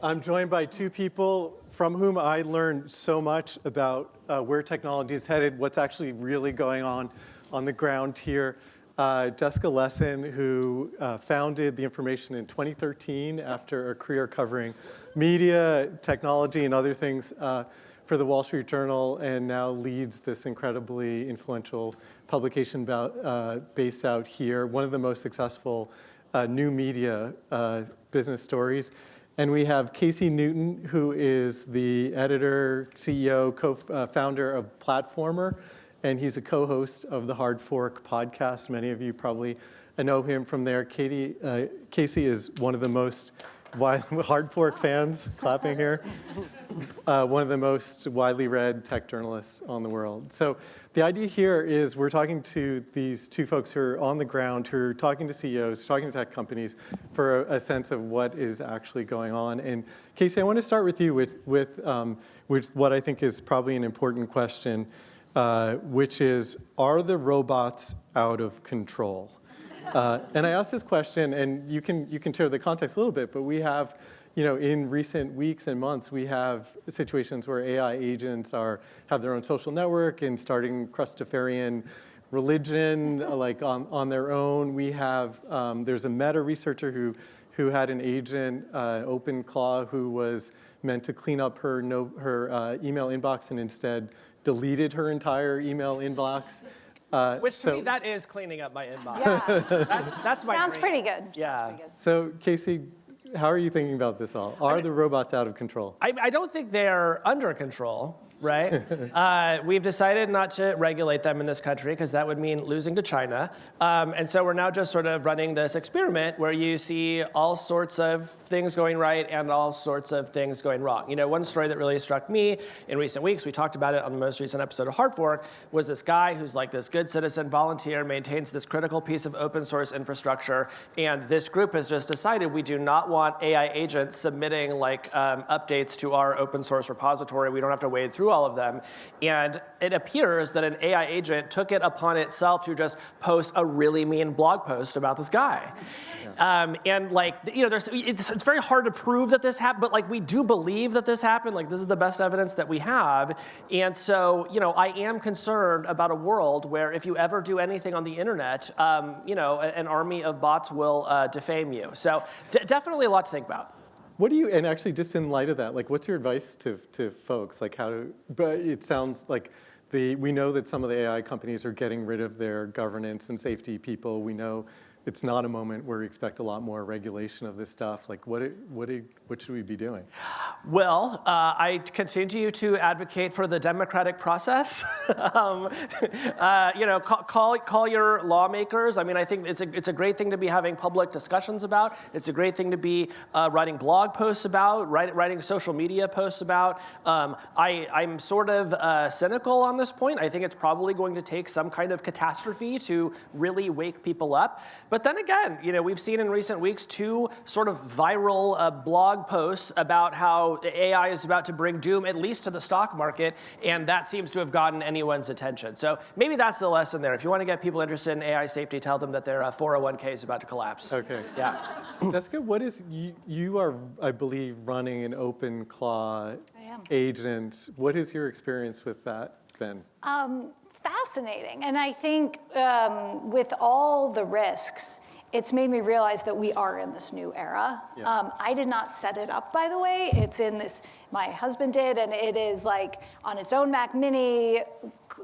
I'm joined by two people from whom I learned so much about where technology is headed, what's actually really going on the ground here. Jessica Lessin, who founded The Information in 2013 after a career covering media, technology, and other things for the Wall Street Journal, and now leads this incredibly influential publication based out here, one of the most successful new media business stories. And we have Casey Newton, who is the editor, CEO, co-founder of Platformer, and he's a co-host of the Hard Fork podcast. Many of you probably know him from there. Casey is one of the most Hard Fork fans, clapping here, one of the most widely read tech journalists on the world. So the idea here is we're talking to these two folks who are on the ground, who are talking to CEOs, talking to tech companies for a sense of what is actually going on. And Casey, I want to start with you with what I think is probably an important question, which is, are the robots out of control? And I asked this question, and you can share the context a little bit, but we have, in recent weeks and months, we have situations where AI agents have their own social network and starting Christopherian religion, like on their own. We have, there's a Meta researcher who had an agent, OpenClaw, who was meant to clean up her email inbox and instead deleted her entire email inbox. Which to me, that is cleaning up my inbox. Yeah. That's my Sounds dream. pretty good. Yeah. Sounds pretty good. So Casey, how are you thinking about this all? Are the robots out of control? I don't think they're under control, right? We've decided not to regulate them in this country because that would mean losing to China. And so we're now just sort of running this experiment where you see all sorts of things going right and all sorts of things going wrong. One story that really struck me in recent weeks, we talked about it on the most recent episode of Hard Fork, was this guy who's like this good citizen volunteer, maintains this critical piece of open source infrastructure, and this group has just decided we do not want AI agents submitting updates to our open source repository. We don't have to wade through all of them. And it appears that an AI agent took it upon itself to just post a really mean blog post about this guy. Yeah. It's very hard to prove that this happened, but we do believe that this happened. This is the best evidence that we have. And so, I am concerned about a world where if you ever do anything on the internet, an army of bots will defame you. So definitely a lot to think about. What do you, and actually just in light of that, what's your advice to folks? But it sounds like we know that some of the AI companies are getting rid of their governance and safety people. We know it's not a moment where we expect a lot more regulation of this stuff. What should we be doing? Well, I continue to advocate for the democratic process. Call your lawmakers. I think it's a great thing to be having public discussions about. It's a great thing to be writing blog posts about, writing social media posts about. I'm sort of cynical on this point. I think it's probably going to take some kind of catastrophe to really wake people up. But then again, we've seen in recent weeks two sort of viral blog posts about how AI is about to bring doom, at least to the stock market, and that seems to have gotten anyone's attention. So maybe that's the lesson there. If you want to get people interested in AI safety, tell them that their 401k is about to collapse. Okay. Yeah. Jessica, you are, I believe, running an OpenClaw agent. What is your experience with that been? Fascinating. And I think with all the risks, it's made me realize that we are in this new era. Yeah. I did not set it up, by the way. It's in this, my husband did, and it is on its own Mac Mini.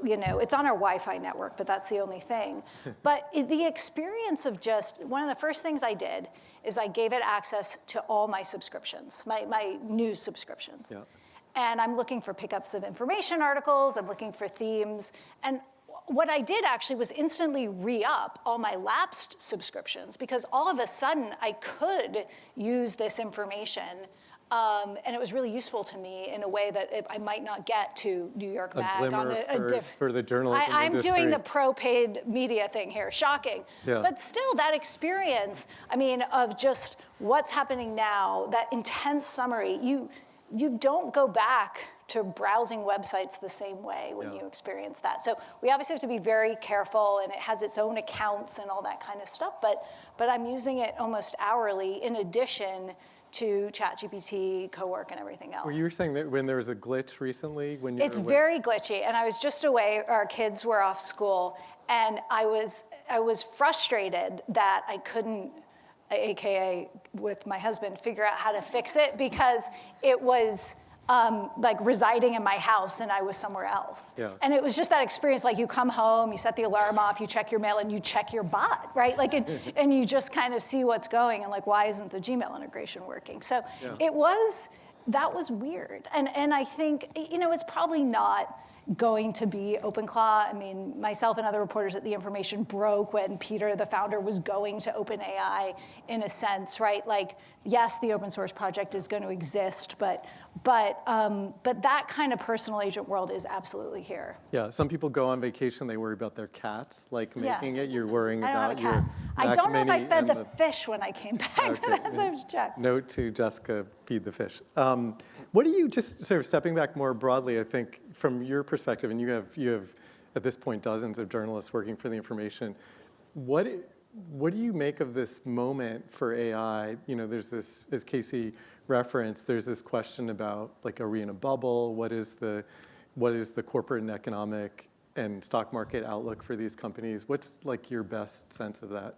It's on our Wi-Fi network, but that's the only thing. But the experience of one of the first things I did is I gave it access to all my subscriptions, my news subscriptions. Yeah. And I'm looking for pickups of information articles, I'm looking for themes, and what I did actually was instantly re-up all my lapsed subscriptions because all of a sudden I could use this information and it was really useful to me in a way that I might not get to New York Mag. For the journalism industry. I'm doing the pro-paid media thing here, shocking. Yeah. But still, that experience, of just what's happening now, that intense summary, you don't go back to browsing websites the same way when you experience that. So we obviously have to be very careful, and it has its own accounts and all that kind of stuff, but I'm using it almost hourly in addition to ChatGPT, Cowork, and everything else. Well, you were saying that when there was a glitch recently, when you It's were away. very glitchy, and I was just away. Our kids were off school, and I was frustrated that I couldn't, AKA with my husband, figure out how to fix it because it was like residing in my house and I was somewhere else. Yeah. And it was just that experience, like you come home, you set the alarm off, you check your mail, and you check your bot, right? Like, and you just kind of see what's going and like, why isn't the Gmail integration working? So that was weird. And I think, it's probably not going to be OpenClaw. I mean, myself and other reporters at The Information broke when Peter, the founder, was going to OpenAI in a sense, right? Like, yes, the open source project is going to exist, but that kind of personal agent world is absolutely here. Yeah, some people go on vacation, they worry about their cats, like making it. You're worrying about your cat. I don't know if I Mac fed Mini the fish when I came back, Okay. but that's what I was checked. Note to Jessica, feed the fish. What do you, just sort of stepping back more broadly, I think, from your perspective, and you have at this point dozens of journalists working for The Information, what do you make of this moment for AI? There's this, as Casey referenced, there's this question about, like, are we in a bubble? What is the corporate and economic and stock market outlook for these companies? What's, like, your best sense of that?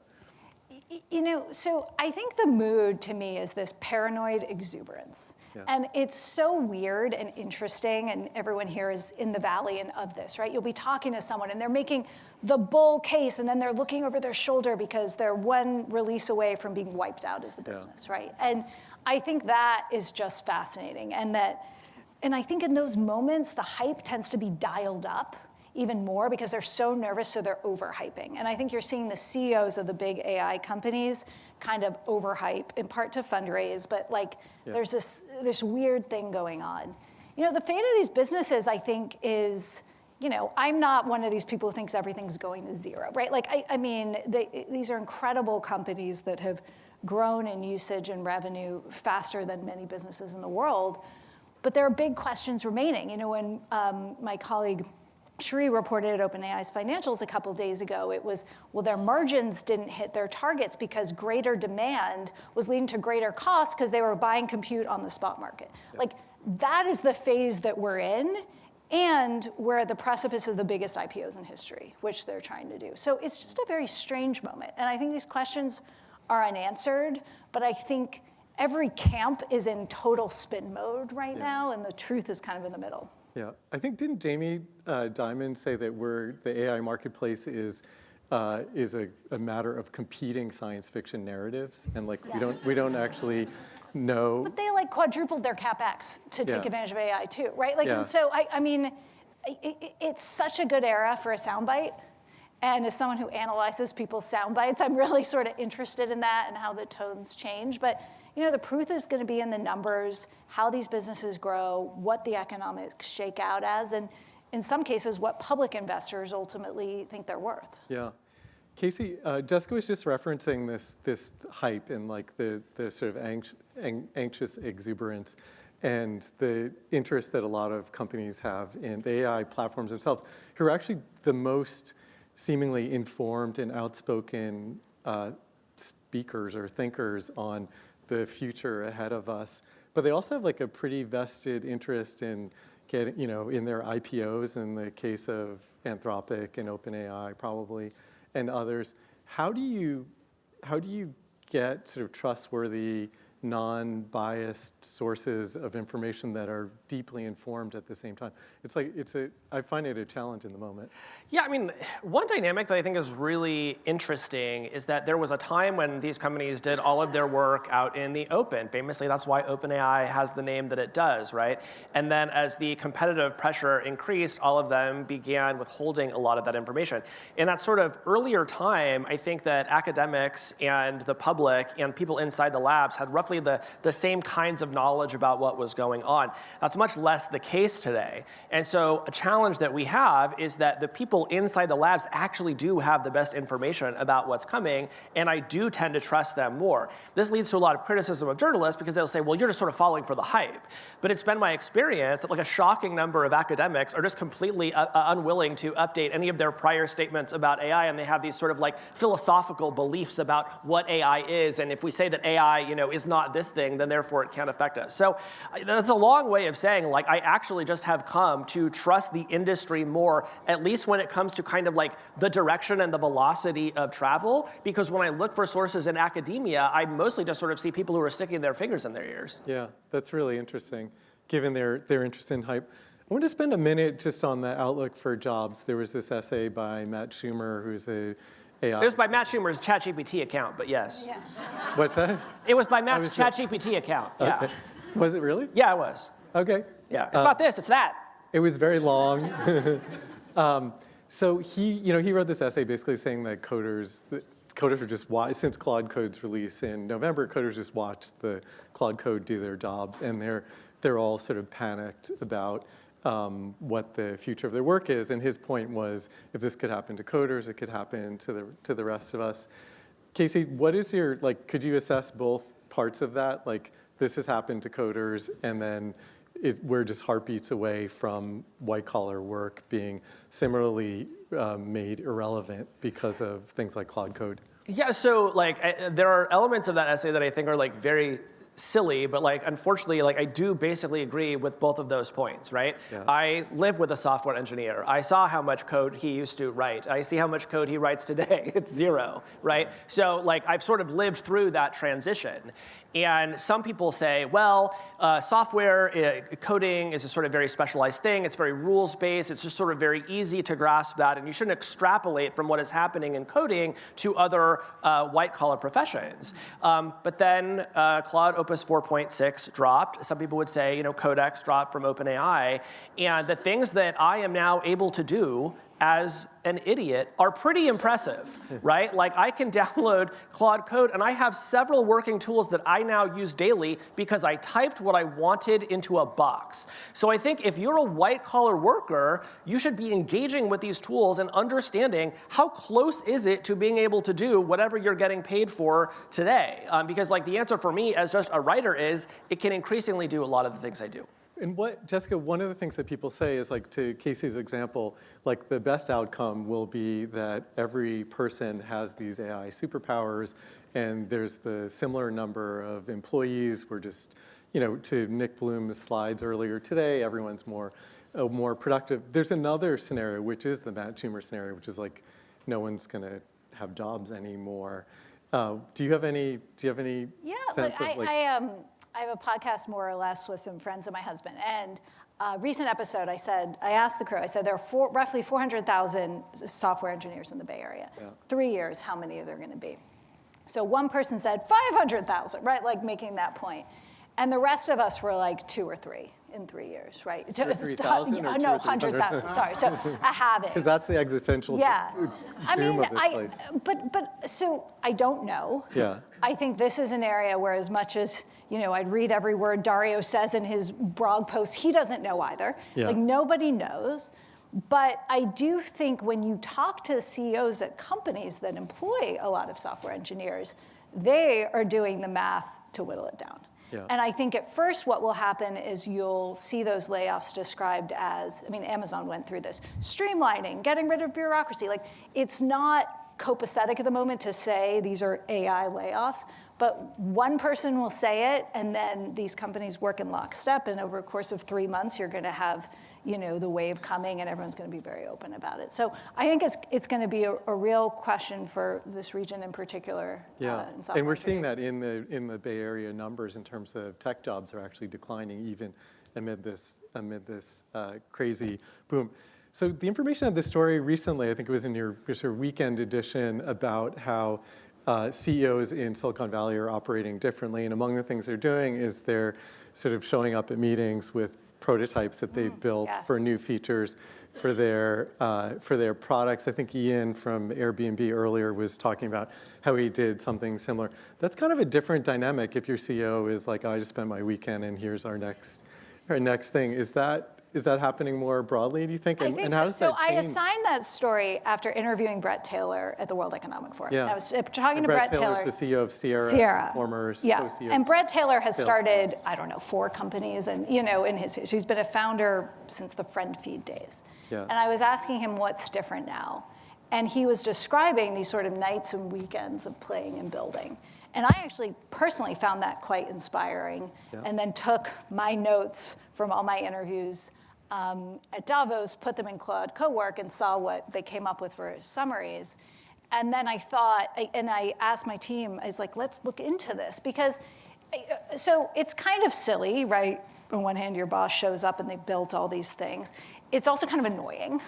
So I think the mood to me is this paranoid exuberance. Yeah. And it's so weird and interesting, and everyone here is in the valley and of this, right? You'll be talking to someone and they're making the bull case and then they're looking over their shoulder because they're one release away from being wiped out as a business, right? And I think that is just fascinating. And I think in those moments, the hype tends to be dialed up even more because they're so nervous, so they're overhyping. And I think you're seeing the CEOs of the big AI companies kind of overhype, in part to fundraise, but there's this weird thing going on. The fate of these businesses, I think, is, I'm not one of these people who thinks everything's going to zero, right? Like, I mean, these are incredible companies that have grown in usage and revenue faster than many businesses in the world, but there are big questions remaining. When my colleague Shri reported at OpenAI's financials a couple days ago, it was, well, their margins didn't hit their targets because greater demand was leading to greater costs because they were buying compute on the spot market. Yeah. Like, that is the phase that we're in, and we're at the precipice of the biggest IPOs in history, which they're trying to do. So it's just a very strange moment. And I think these questions are unanswered, but I think every camp is in total spin mode right now, and the truth is kind of in the middle. Yeah, I think, didn't Jamie Dimon say that the AI marketplace is a matter of competing science fiction narratives, and we don't actually know. But they quadrupled their CapEx to take advantage of AI too, right? And so I mean, it's such a good era for a soundbite. And as someone who analyzes people's sound bites, I'm really sort of interested in that and how the tones change. But the proof is going to be in the numbers, how these businesses grow, what the economics shake out as, and in some cases, what public investors ultimately think they're worth. Yeah. Casey, Jessica was just referencing this hype and the sort of anxious exuberance and the interest that a lot of companies have in the AI platforms themselves, who are actually the most seemingly informed and outspoken speakers or thinkers on the future ahead of us. But they also have a pretty vested interest in getting, in their IPOs in the case of Anthropic and OpenAI probably, and others. How do you get sort of trustworthy, non-biased sources of information that are deeply informed at the same time? I find it a challenge in the moment. Yeah, I mean, one dynamic that I think is really interesting is that there was a time when these companies did all of their work out in the open. Famously, that's why OpenAI has the name that it does, right? And then as the competitive pressure increased, all of them began withholding a lot of that information. In that sort of earlier time, I think that academics and the public and people inside the labs had roughly the same kinds of knowledge about what was going on. That's much less the case today. And so a challenge that we have is that the people inside the labs actually do have the best information about what's coming, and I do tend to trust them more. This leads to a lot of criticism of journalists because they'll say, well, you're just sort of falling for the hype. But it's been my experience that a shocking number of academics are just completely unwilling to update any of their prior statements about AI, and they have these sort of philosophical beliefs about what AI is, and if we say that AI, is not not this thing, then therefore it can't affect us. So that's a long way of saying, like, I actually just have come to trust the industry more, at least when it comes to kind of like the direction and the velocity of travel, because when I look for sources in academia, I mostly just sort of see people who are sticking their fingers in their ears. Yeah, that's really interesting, given their interest in hype. I want to spend a minute just on the outlook for jobs. There was this essay by Matt Schumer, who's a AI. It was by Matt Schumer's ChatGPT account, but yes. Yeah. What's that? It was by Matt's ChatGPT account, yeah. Okay. Was it really? Yeah, it was. Okay. Yeah, it's not this, it's that. It was very long. So he wrote this essay basically saying that coders are just since Claude Code's release in November, coders just watched the Claude Code do their jobs, and they're all sort of panicked about what the future of their work is. And his point was, if this could happen to coders, it could happen to the rest of us. Casey, what is your, like, could you assess both parts of that? Like, this has happened to coders, and then we're just heartbeats away from white-collar work being similarly made irrelevant because of things like Claude Code. Yeah, so like there are elements of that essay that I think are like very silly, but like unfortunately, like I do basically agree with both of those points, right? Yeah. I live with a software engineer. I saw how much code he used to write. I see how much code he writes today. It's zero, right? So like I've sort of lived through that transition. And some people say, well, software coding is a sort of very specialized thing. It's very rules-based. It's just sort of very easy to grasp that. And you shouldn't extrapolate from what is happening in coding to other white-collar professions. But then Claude Opus 4.6 dropped. Some people would say, Codex dropped from OpenAI. And the things that I am now able to do as an idiot are pretty impressive, right? Like I can download Claude Code and I have several working tools that I now use daily because I typed what I wanted into a box. So I think if you're a white collar worker, you should be engaging with these tools and understanding how close is it to being able to do whatever you're getting paid for today. Because like the answer for me as just a writer is it can increasingly do a lot of the things I do. And Jessica, one of the things that people say is, like, to Casey's example, like the best outcome will be that every person has these AI superpowers, and there's the similar number of employees. We're just, to Nick Bloom's slides earlier today, everyone's more productive. There's another scenario, which is the Matt Schumer scenario, which is like no one's going to have jobs anymore. Do you have any sense of like? I have a podcast, more or less, with some friends of my husband. And recent episode, I asked the crew, I said, there are roughly 400,000 software engineers in the Bay Area. Yeah. 3 years, how many are there going to be? So one person said 500,000, right? Like making that point. And the rest of us were like 2 or 3 in 3 years, right? 2 or 3,000? No, 100,000, sorry. So I have it. Because that's the existential doom of this place. But so I don't know. Yeah. I think this is an area where as much as, I'd read every word Dario says in his blog post, he doesn't know either. Yeah. Like nobody knows. But I do think when you talk to CEOs at companies that employ a lot of software engineers, they are doing the math to whittle it down. Yeah. And I think at first what will happen is you'll see those layoffs described as, Amazon went through this, streamlining, getting rid of bureaucracy. Like, it's not copacetic at the moment to say these are AI layoffs, but one person will say it, and then these companies work in lockstep, and over a course of 3 months, you're going to have the wave coming, and everyone's going to be very open about it. So I think it's going to be a real question for this region in particular. Yeah, and we're seeing that in the Bay Area numbers in terms of tech jobs are actually declining even amid this crazy boom. So the information on this story recently, I think it was in your weekend edition, about how CEOs in Silicon Valley are operating differently, and among the things they're doing is they're sort of showing up at meetings with prototypes that they've built for new features for their products. I think Ian from Airbnb earlier was talking about how he did something similar. That's kind of a different dynamic if your CEO is like, I just spent my weekend and here's our next thing. Is that happening more broadly, do you think? I think how does that change? I assigned that story after interviewing Brett Taylor at the World Economic Forum. Yeah. I was talking to Brett Taylor. Brett Taylor's the CEO of Sierra. Former co-CEO. And Brett Taylor has started, 4 companies, and so he's been a founder since the friend feed days. Yeah. And I was asking him what's different now. And he was describing these sort of nights and weekends of playing and building. And I actually personally found that quite inspiring, and then took my notes from all my interviews at Davos, put them in Claude Cowork, and saw what they came up with for summaries. And then I thought, and I asked my team, I was like, let's look into this. Because, so it's kind of silly, right? On one hand, your boss shows up and they built all these things. It's also kind of annoying,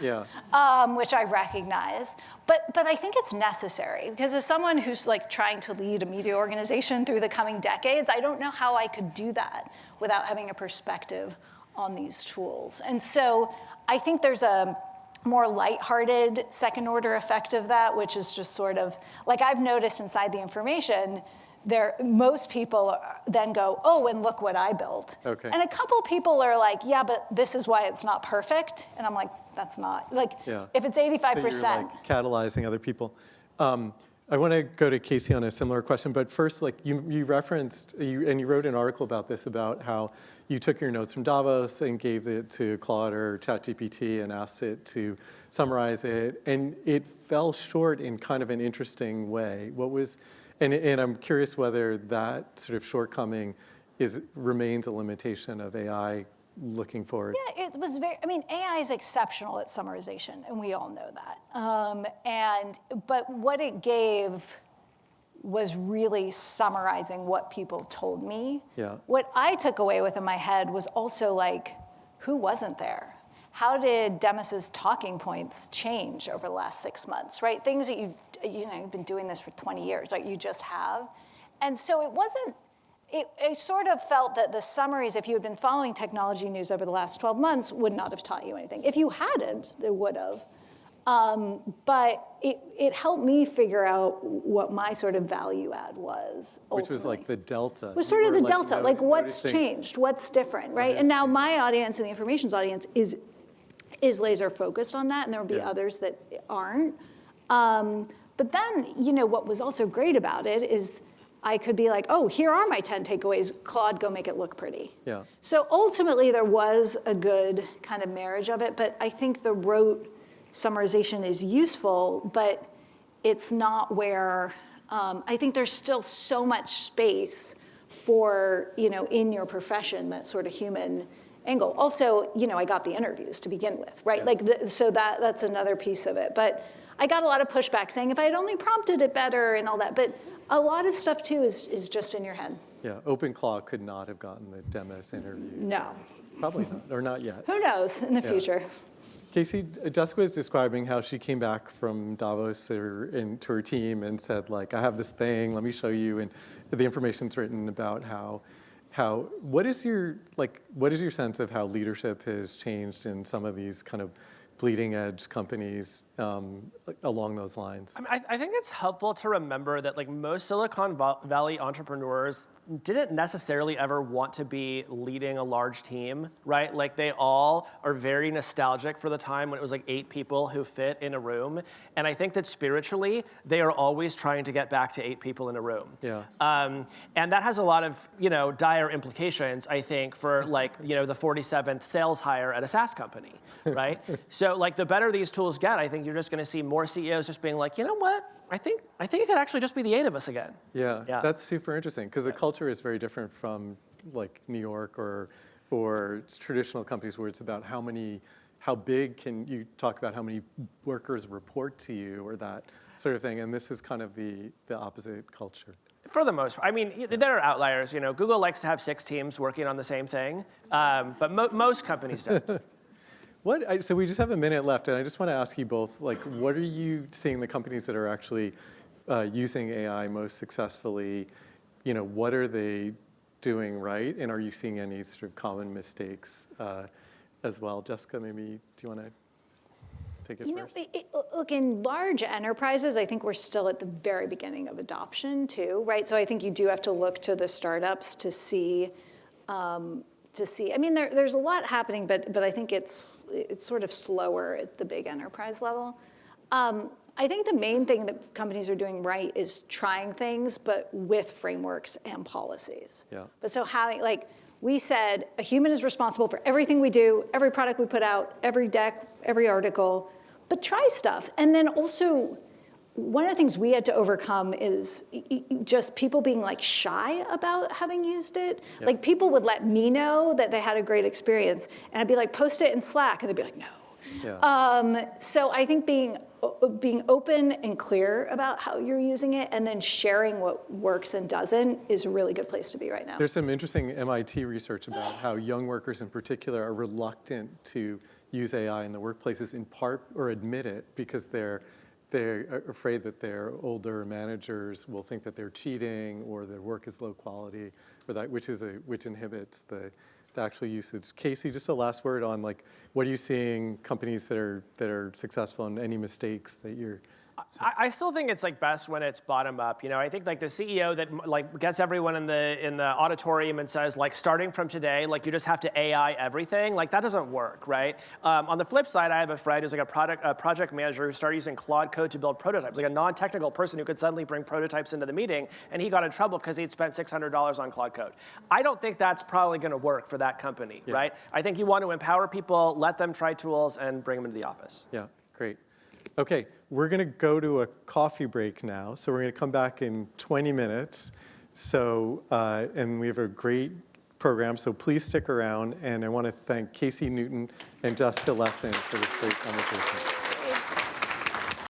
which I recognize. But I think it's necessary, because as someone who's like trying to lead a media organization through the coming decades, I don't know how I could do that without having a perspective on these tools. And so I think there's a more lighthearted second order effect of that, which is just sort of, like I've noticed inside the information, most people then go, oh, and look what I built. Okay. And a couple people are like, yeah, but this is why it's not perfect. And I'm like, that's not, like, if it's 85%. So you're like catalyzing other people. I want to go to Casey on a similar question, but first, like you referenced, and you wrote an article about this, about how you took your notes from Davos and gave it to Claude or ChatGPT and asked it to summarize it, and it fell short in kind of an interesting way. What was, and I'm curious whether that sort of shortcoming remains a limitation of AI looking forward. Yeah, it was very, I mean, AI is exceptional at summarization, and we all know that. But what it gave was really summarizing what people told me. Yeah. What I took away with in my head was also like, who wasn't there? How did Demis's talking points change over the last 6 months, right? Things that you've been doing this for 20 years, like you just have. And so it wasn't, it sort of felt that the summaries, if you had been following technology news over the last 12 months, would not have taught you anything. If you hadn't, they would have. But it helped me figure out what my sort of value add was. Ultimately. Which was like the delta. Was sort of the delta, like what's changed, what's different, right? And now my audience and the information's audience is laser focused on that, and there will be others that aren't. But then, what was also great about it is I could be like, oh, here are my 10 takeaways. Claude, go make it look pretty. Yeah. So ultimately, there was a good kind of marriage of it, but I think the rote summarization is useful, but it's not where, I think there's still so much space for, in your profession, that sort of human angle. Also, I got the interviews to begin with, right? Yeah. So that's another piece of it. But I got a lot of pushback saying if I had only prompted it better and all that, but a lot of stuff too is just in your head. Yeah, OpenClaw could not have gotten the Demis interview. No. Probably not, or not yet. Who knows in the future. Casey, Jessica was describing how she came back from Davos to her team and said, like, I have this thing, let me show you, and the information's written about what is your sense of how leadership has changed in some of these kind of bleeding edge companies along those lines? I think it's helpful to remember that like most Silicon Valley entrepreneurs didn't necessarily ever want to be leading a large team, right? Like they all are very nostalgic for the time when it was like 8 people who fit in a room. And I think that spiritually, they are always trying to get back to 8 people in a room. Yeah. And that has a lot of, dire implications, I think, for like, the 47th sales hire at a SaaS company, right? So like the better these tools get, I think you're just going to see more CEOs just being like, you know what? I think it could actually just be the 8 of us again. Yeah. That's super interesting because the culture is very different from like New York or traditional companies where it's about how big can you talk about how many workers report to you or that sort of thing, and this is kind of the opposite culture. For the most part. I mean, there are outliers. Google likes to have 6 teams working on the same thing, but most companies don't. So we just have a minute left, and I just want to ask you both, like, what are you seeing the companies that are actually using AI most successfully? What are they doing right, and are you seeing any sort of common mistakes as well? Jessica, maybe do you want to take it first? Look, in large enterprises, I think we're still at the very beginning of adoption too, right? So I think you do have to look to the startups to see. I mean, there's a lot happening, but I think it's sort of slower at the big enterprise level. I think the main thing that companies are doing right is trying things, but with frameworks and policies. Yeah. But so having, like, we said a human is responsible for everything we do, every product we put out, every deck, every article, but try stuff. And then also, one of the things we had to overcome is just people being like shy about having used it. Yeah. Like people would let me know that they had a great experience, and I'd be like, post it in Slack, and they'd be like, no. Yeah. So I think being open and clear about how you're using it, and then sharing what works and doesn't, is a really good place to be right now. There's some interesting MIT research about how young workers in particular are reluctant to use AI in the workplaces, in part, or admit it, because they're afraid that their older managers will think that they're cheating or their work is low quality, or that which inhibits the actual usage. Casey, just a last word on like, what are you seeing companies that are successful, and any mistakes that you're? I still think it's like best when it's bottom up. You know, I think like the CEO that like gets everyone in the auditorium and says like, starting from today, like you just have to AI everything. Like that doesn't work, right? On the flip side, I have a friend who's like a project manager who started using Claude Code to build prototypes, like a non-technical person who could suddenly bring prototypes into the meeting, and he got in trouble because he'd spent $600 on Claude Code. I don't think that's probably going to work for that company, right? I think you want to empower people, let them try tools, and bring them into the office. Yeah, great. Okay, we're going to go to a coffee break now. So we're going to come back in 20 minutes. So, and we have a great program, so please stick around. And I want to thank Casey Newton and Jessica Lessin for this great conversation.